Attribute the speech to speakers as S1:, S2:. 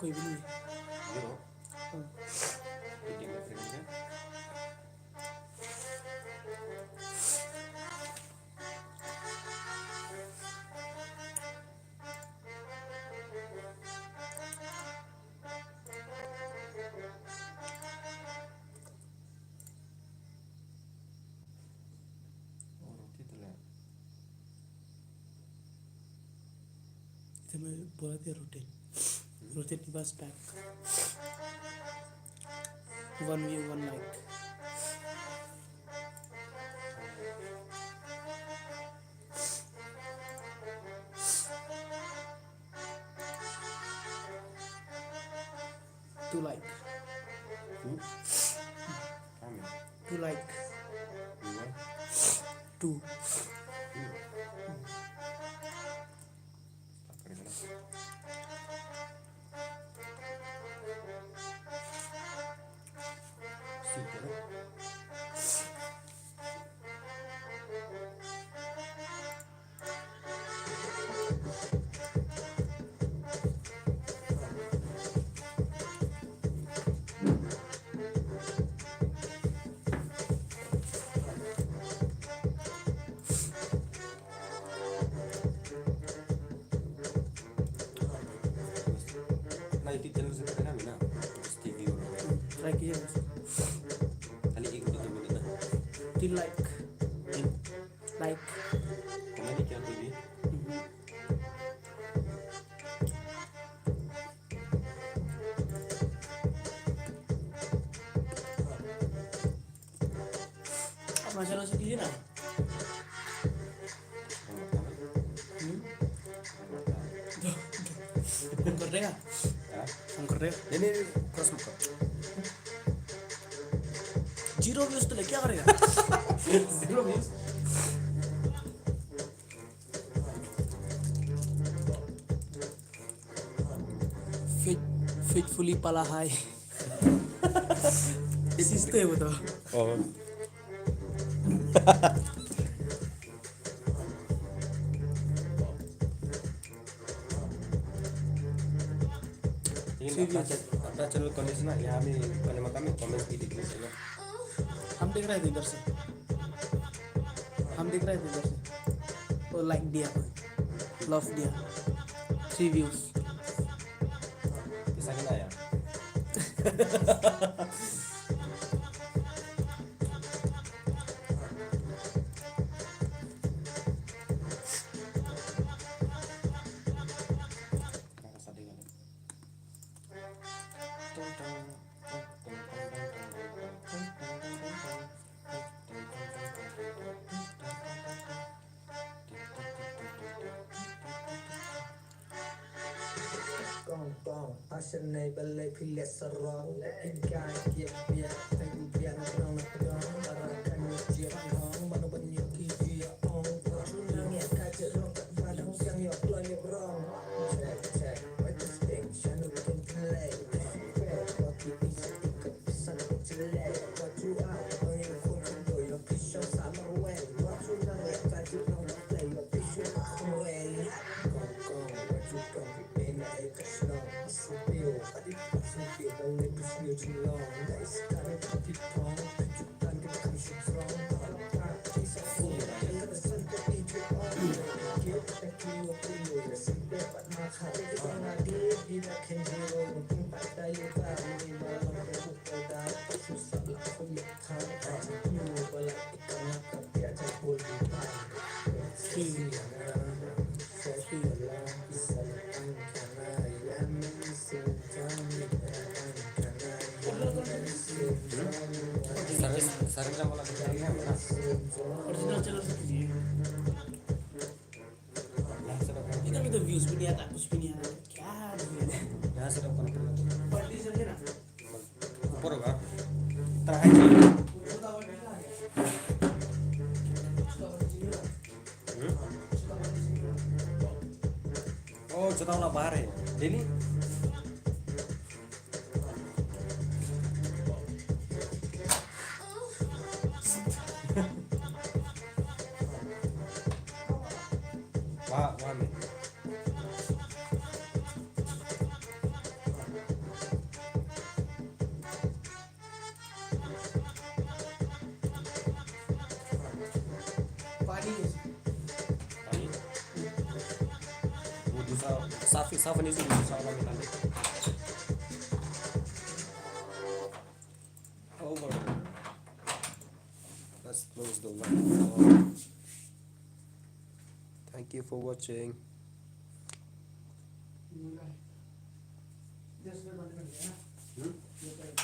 S1: कोई भी नहीं है।
S2: जीरो
S1: हाँ,
S2: मीटिंग में फ्रेंड है और होती तो ले
S1: इधर मैं बोला था रूटीन के पास बैक 1 view 1 like 2 like
S2: काम है
S1: 2 like
S2: हुआ
S1: 2
S2: पकड़ गया सीट है ना इतनी चैनल से पता है ना टीवी और
S1: ट्राई कीजिए
S2: खाली एक तो बोले ना
S1: 3 like
S2: कमेंट क्या टीवी
S1: अपना चैनल से कीजिए ना फोन कर देगा फोन कर देगा
S2: नहीं क्रॉस मत कर
S1: 0 व्यूज तो ले क्या करेगा
S2: zero views
S1: faithfully pala hai इसी तो है वो तो
S2: और अपना चैनल कमेंट्स ना यहाँ भी पहले मकान में कमेंट्स भी दिखने चाहिए
S1: हम देख रहे थे इधर से तो लाइक दिया लव दिया 3 views
S2: किसा के ना आया
S3: Asal naik balai pilih serang, ikan kiat biar, biar orang nak pegang, barakan jiak hang, mana banyak kiat hang, curang ya kajet orang kat padang siang ya pelan ya berang, check, what is extinction, bukan play, waktu bisa ikat pisang jelek, waktu apa yang kau cuba, yang pisang sama well, waktu nang ya kajet orang nak play, yang pisang sama well, kong, waktu kong, enak ikat senang. Sumpil, adik sumpil, balik bersenyum celang. Dari sekarang hati tong, tunjukkan kita kami strong. Harapkan kisah full, yang keresan ke itu on. Kita kilo kilo, nasib dapat makan. Kita ngadir, kita can hero. Mungkin tak daya kami, malam berbuka dah. Susah lah kuliah kan. Itu balik ikan nakap, dia campur lipat.
S2: सरंजा वाला दिखाई है ना
S1: original channel से कीजिए
S2: यहाँ से रखना
S1: इधर में तो व्यूज भी नहीं आता कुछ भी नहीं आता क्या
S2: यहाँ से रखना पड़ेगा
S1: क्वालिटी से ना
S2: ऊपर होगा तरह है ओ चतावना बाहर है डेली वहाँ में साफ होने से दूसरा वाला मिला ले over let's close the one thank you for watching
S1: दस मिनट बंद कर दिया ना।
S2: hmm?